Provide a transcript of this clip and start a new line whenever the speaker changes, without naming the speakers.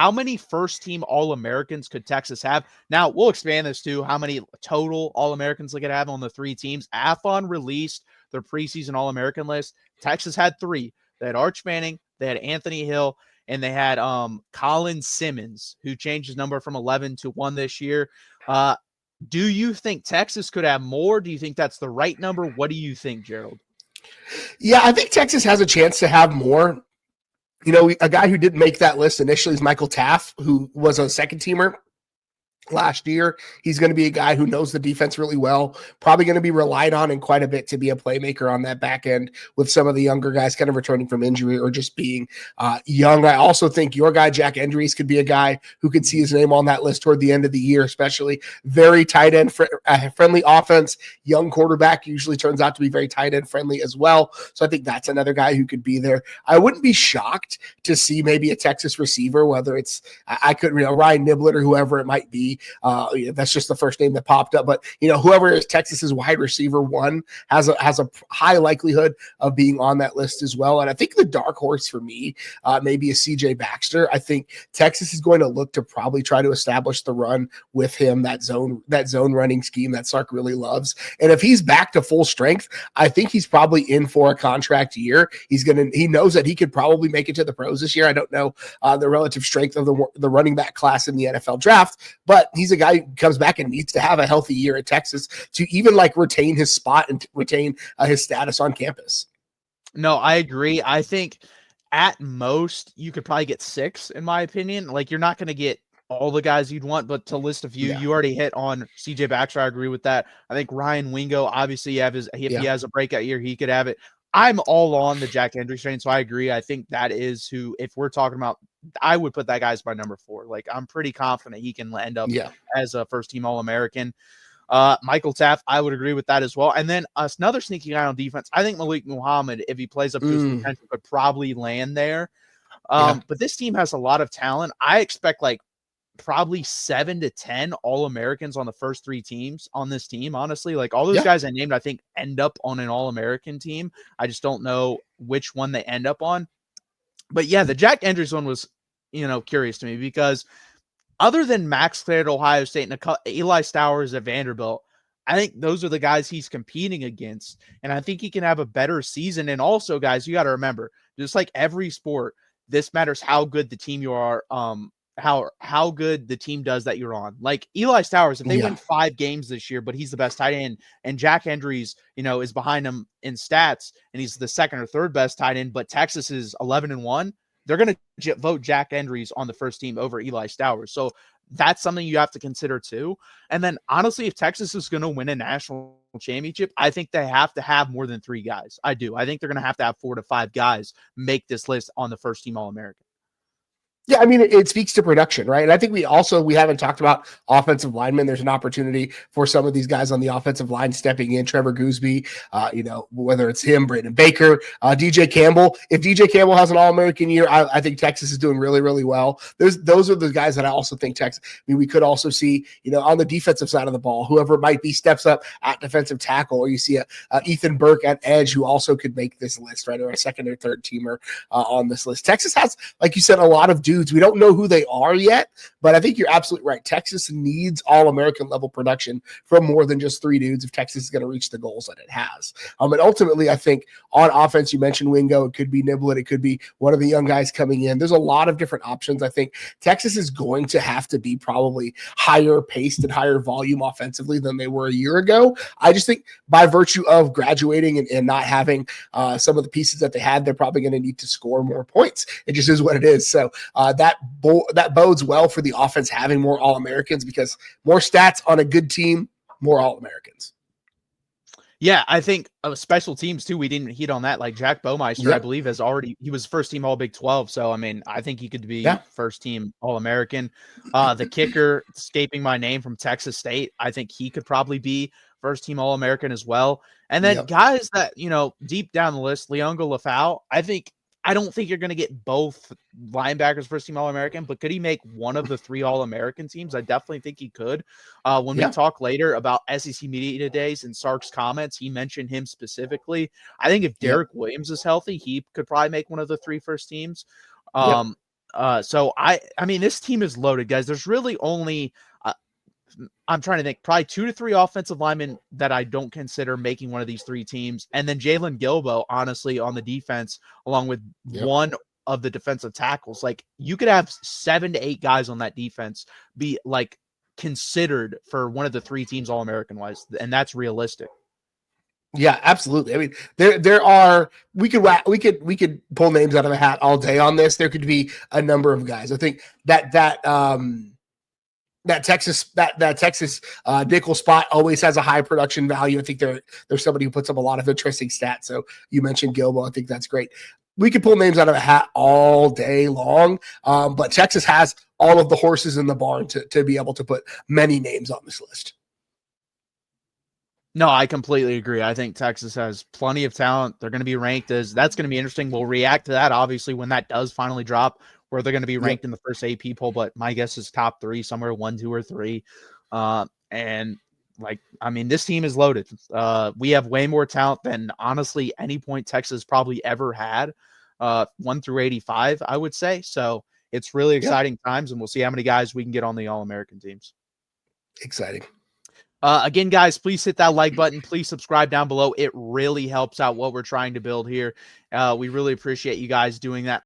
how many first-team All-Americans could Texas have? Now, we'll expand this to how many total All-Americans they could have on the 3 teams. Athlon released their preseason All-American list. Texas had 3. They had Arch Manning, they had Anthony Hill, and they had Colin Simmons, who changed his number from 11 to 1 this year. Do you think Texas could have more? Do you think that's the right number? What do you think, Gerald?
Yeah, I think Texas has a chance to have more. A guy who didn't make that list initially is Michael Taff, who was a second-teamer last year. He's going to be a guy who knows the defense really well, probably going to be relied on in quite a bit to be a playmaker on that back end with some of the younger guys kind of returning from injury or just being young. I also think your guy, Jack Endries, could be a guy who could see his name on that list toward the end of the year, especially very tight end friendly offense. Young quarterback usually turns out to be very tight end friendly as well. So I think that's another guy who could be there. I wouldn't be shocked to see maybe a Texas receiver, whether it's Ryan Niblett or whoever it might be. That's just the first name that popped up, but whoever is Texas's wide receiver 1 has a high likelihood of being on that list as well. And I think the dark horse for me maybe is CJ Baxter. I think Texas is going to look to probably try to establish the run with him, that zone running scheme that Sark really loves. And if he's back to full strength, I think he's probably in for a contract year. He knows that he could probably make it to the pros this year. I don't know the relative strength of the running back class in the NFL draft, but he's a guy who comes back and needs to have a healthy year at Texas to even retain his spot and retain his status on campus.
No, I agree. I think at most you could probably get 6, in my opinion. You're not going to get all the guys you'd want, but to list a few, you already hit on CJ Baxter. I agree with that. I think Ryan Wingo, obviously, if he has a breakout year, he could have it. I'm all on the Jack Endries train, so I agree. I think that is who, if we're talking about, I would put that guy as my number 4. I'm pretty confident he can end up as a first-team All-American. Michael Taft, I would agree with that as well. And then another sneaky guy on defense, I think Malik Muhammad, if he plays up to his potential, could probably land there. But this team has a lot of talent. I expect probably 7 to 10 All-Americans on the first 3 teams on this team. Honestly, all those guys I named, I think end up on an All-American team. I just don't know which one they end up on. But yeah, the Jack Endries one was, curious to me because other than Max Clare at Ohio State and Eli Stowers at Vanderbilt, I think those are the guys he's competing against. And I think he can have a better season. And also, guys, you got to remember, just like every sport, this matters how good the team you are, how good the team does that you're on. Eli Stowers, if they win 5 games this year, but he's the best tight end, and Jack Endries, is behind him in stats, and he's the second or third best tight end, but Texas is 11-1, they're going to vote Jack Endries on the first team over Eli Stowers. So that's something you have to consider too. And then honestly, if Texas is going to win a national championship, I think they have to have more than 3 guys. I do. I think they're going to have 4 to 5 guys make this list on the first team All-American.
Yeah, I mean, it speaks to production, right? And I think we haven't talked about offensive linemen. There's an opportunity for some of these guys on the offensive line stepping in. Trevor Gooseby, whether it's him, Brandon Baker, DJ Campbell. If DJ Campbell has an All-American year, I think Texas is doing really, really well. Those are the guys that I also think Texas. I mean, we could also see, on the defensive side of the ball, whoever it might be steps up at defensive tackle, or you see a Ethan Burke at edge who also could make this list, right? Or a second or third teamer on this list. Texas has, like you said, a lot of dudes. We don't know who they are yet, but I think you're absolutely right. Texas needs All-American level production from more than just 3 dudes if Texas is going to reach the goals that it has. And ultimately, I think on offense, you mentioned Wingo. It could be Niblett. It could be one of the young guys coming in. There's a lot of different options. I think Texas is going to have to be probably higher paced and higher volume offensively than they were a year ago. I just think by virtue of graduating and not having some of the pieces that they had, they're probably going to need to score more points. It just is what it is. So that bodes well for the offense having more All-Americans, because more stats on a good team, more All-Americans.
Yeah, I think special teams too. We didn't hit on that. Jack Baumeister, I believe, he was first team All Big 12. So, I mean, I think he could be first team All-American. The kicker, escaping my name, from Texas State, I think he could probably be first team All-American as well. And then guys that, deep down the list, Leonga Lafau, I don't think you're going to get both linebackers first team All-American, but could he make one of the 3 All-American teams? I definitely think he could. When we talk later about SEC Media Days and Sark's comments, he mentioned him specifically. I think if Derek Williams is healthy, he could probably make one of the 3 first teams. So I mean, this team is loaded, guys. There's really only I'm trying to think, probably 2 to 3 offensive linemen that I don't consider making one of these 3 teams. And then Jalen Gilbo, honestly, on the defense, along with one of the defensive tackles. Like, you could have 7 to 8 guys on that defense be like considered for one of the 3 teams All-American wise. And that's realistic.
Yeah, absolutely. I mean, there are we could pull names out of a hat all day on this. There could be a number of guys. I think that Texas nickel spot always has a high production value. I think there's somebody who puts up a lot of interesting stats. So you mentioned Gilbo. I think that's great. We could pull names out of a hat all day long, but Texas has all of the horses in the barn to be able to put many names on this list.
No, I completely agree. I think Texas has plenty of talent. They're going to be ranked as that's going to be interesting. We'll react to that, obviously, when that does finally drop, where they're going to be ranked in the first AP poll. But my guess is top 3, somewhere 1, 2, or 3. And like, I mean, this team is loaded. We have way more talent than honestly any point Texas probably ever had. 1 through 85, I would say. So it's really exciting times, and we'll see how many guys we can get on the All-American teams.
Exciting.
Again, guys, please hit that like button. Please subscribe down below. It really helps out what we're trying to build here. We really appreciate you guys doing that.